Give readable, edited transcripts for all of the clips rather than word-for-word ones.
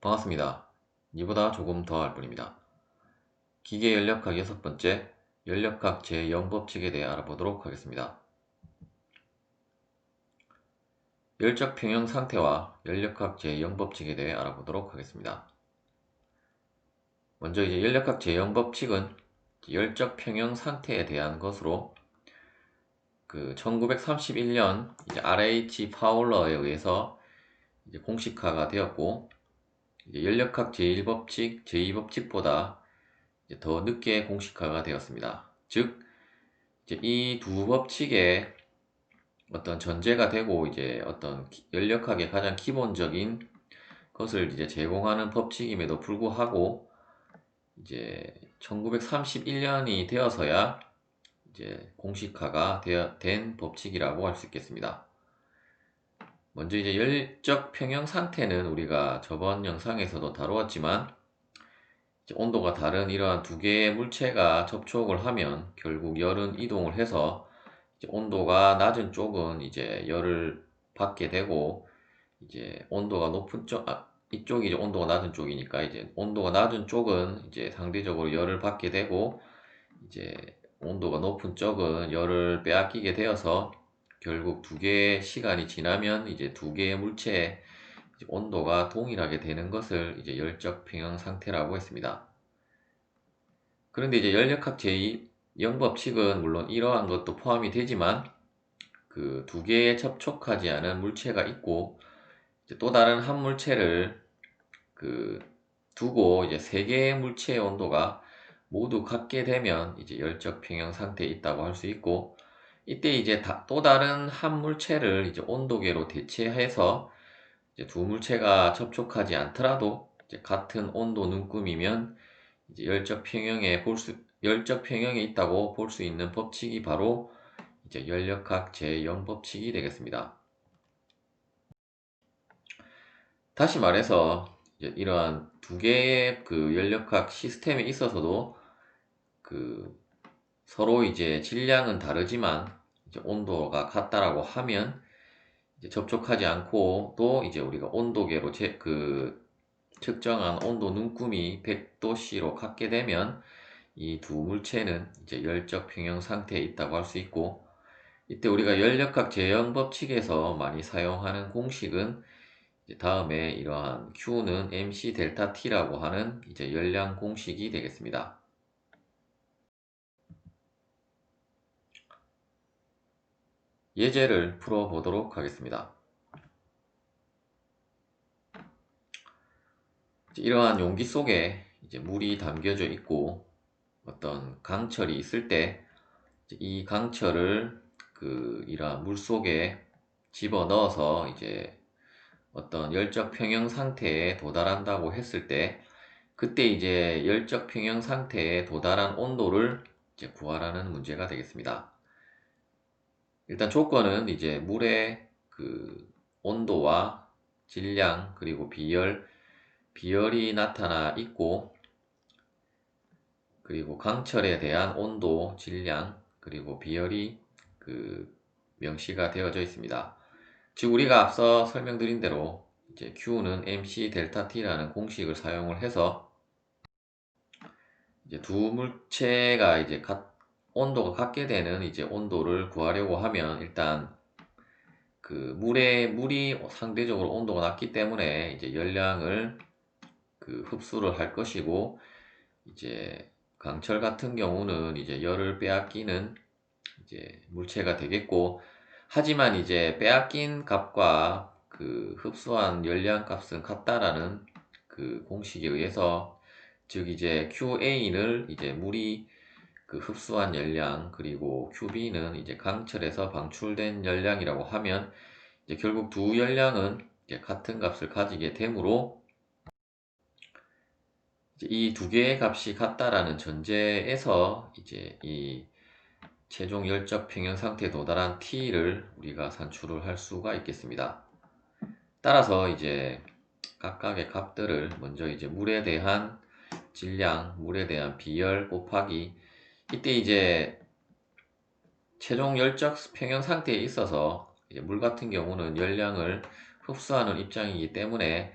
반갑습니다. 이보다 조금 더 할 뿐입니다. 기계 연력학 6번째, 연력학 제0법칙에 대해 알아보도록 하겠습니다. 열적 평형 상태와 연력학 제0법칙에 대해 알아보도록 하겠습니다. 먼저 연력학 제0법칙은 열적 평형 상태에 대한 것으로 1931년 RH 파울러에 의해서 공식화가 되었고, 연력학 제1법칙, 제2법칙보다 더 늦게 공식화가 되었습니다. 즉, 이 두 법칙의 어떤 전제가 되고 어떤 연력학의 가장 기본적인 것을 제공하는 법칙임에도 불구하고 1931년이 되어서야 공식화가 된 법칙이라고 할 수 있겠습니다. 먼저 열적 평형 상태는 우리가 저번 영상에서도 다루었지만, 온도가 다른 이러한 두 개의 물체가 접촉을 하면 결국 열은 이동을 해서 온도가 낮은 쪽은 열을 받게 되고, 온도가 높은 쪽, 이쪽이 온도가 낮은 쪽이니까 온도가 낮은 쪽은 상대적으로 열을 받게 되고, 이제 온도가 높은 쪽은 열을 빼앗기게 되어서 결국 두 개의 시간이 지나면 두 개의 물체의 온도가 동일하게 되는 것을 열적 평형 상태라고 했습니다. 그런데 연력학 제2영법칙은 물론 이러한 것도 포함이 되지만, 그 두 개에 접촉하지 않은 물체가 있고 또 다른 한 물체를 두고 세 개의 물체의 온도가 모두 같게 되면 열적 평형 상태에 있다고 할 수 있고, 이때 또 다른 한 물체를 온도계로 대체해서 두 물체가 접촉하지 않더라도 같은 온도 눈금이면 열적 평형에 있다고 볼 수 있는 법칙이 바로 연력학 제0법칙이 되겠습니다. 다시 말해서 이러한 두 개의 연력학 시스템에 있어서도 서로 질량은 다르지만 온도가 같다라고 하면 접촉하지 않고 또 우리가 온도계로 측정한 온도 눈금이 100도씨로 같게 되면 이 두 물체는 열적 평형 상태에 있다고 할 수 있고, 이때 우리가 연력학 제0법칙에서 많이 사용하는 공식은 다음에 이러한 Q는 MC 델타 T라고 하는 열량 공식이 되겠습니다. 예제를 풀어보도록 하겠습니다. 이러한 용기 속에 물이 담겨져 있고 어떤 강철이 있을 때 이 강철을 이러한 물 속에 집어 넣어서 어떤 열적 평형 상태에 도달한다고 했을 때, 그때 열적 평형 상태에 도달한 온도를 구하라는 문제가 되겠습니다. 일단 조건은 물의 온도와 질량 그리고 비열이 나타나 있고, 그리고 강철에 대한 온도, 질량 그리고 비열이 명시가 되어져 있습니다. 즉 우리가 앞서 설명드린 대로 Q는 MC 델타 T라는 공식을 사용을 해서 두 물체가 온도가 같게 되는 온도를 구하려고 하면, 일단 물이 상대적으로 온도가 낮기 때문에 열량을 흡수를 할 것이고, 강철 같은 경우는 열을 빼앗기는 물체가 되겠고, 하지만 빼앗긴 값과 흡수한 열량 값은 같다라는 공식에 의해서, 즉 QA를 물이 흡수한 열량 그리고 QB는 강철에서 방출된 열량이라고 하면 결국 두 열량은 같은 값을 가지게 되므로, 이 두 개의 값이 같다라는 전제에서 이 최종 열적 평형 상태에 도달한 T를 우리가 산출을 할 수가 있겠습니다. 따라서 각각의 값들을 먼저 물에 대한 질량, 물에 대한 비열 곱하기, 이때 최종 열적 평형 상태에 있어서 물 같은 경우는 열량을 흡수하는 입장이기 때문에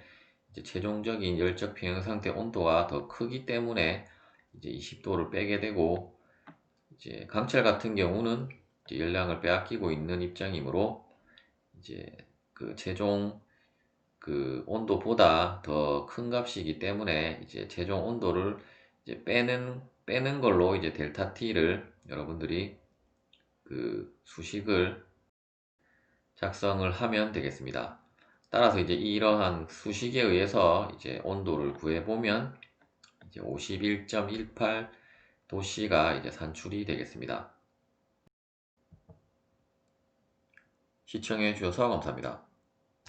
이제 최종적인 열적 평형 상태 온도가 더 크기 때문에 이제 20도를 빼게 되고, 이제 강철 같은 경우는 이제 열량을 빼앗기고 있는 입장이므로 이제 그 최종 그 온도보다 더 큰 값이기 때문에 이제 최종 온도를 이제 빼는 걸로 이제 델타 T를 여러분들이 그 수식을 작성을 하면 되겠습니다. 따라서 이제 이러한 수식에 의해서 이제 온도를 구해보면 이제 51.18도씨가 이제 산출이 되겠습니다. 시청해 주셔서 감사합니다.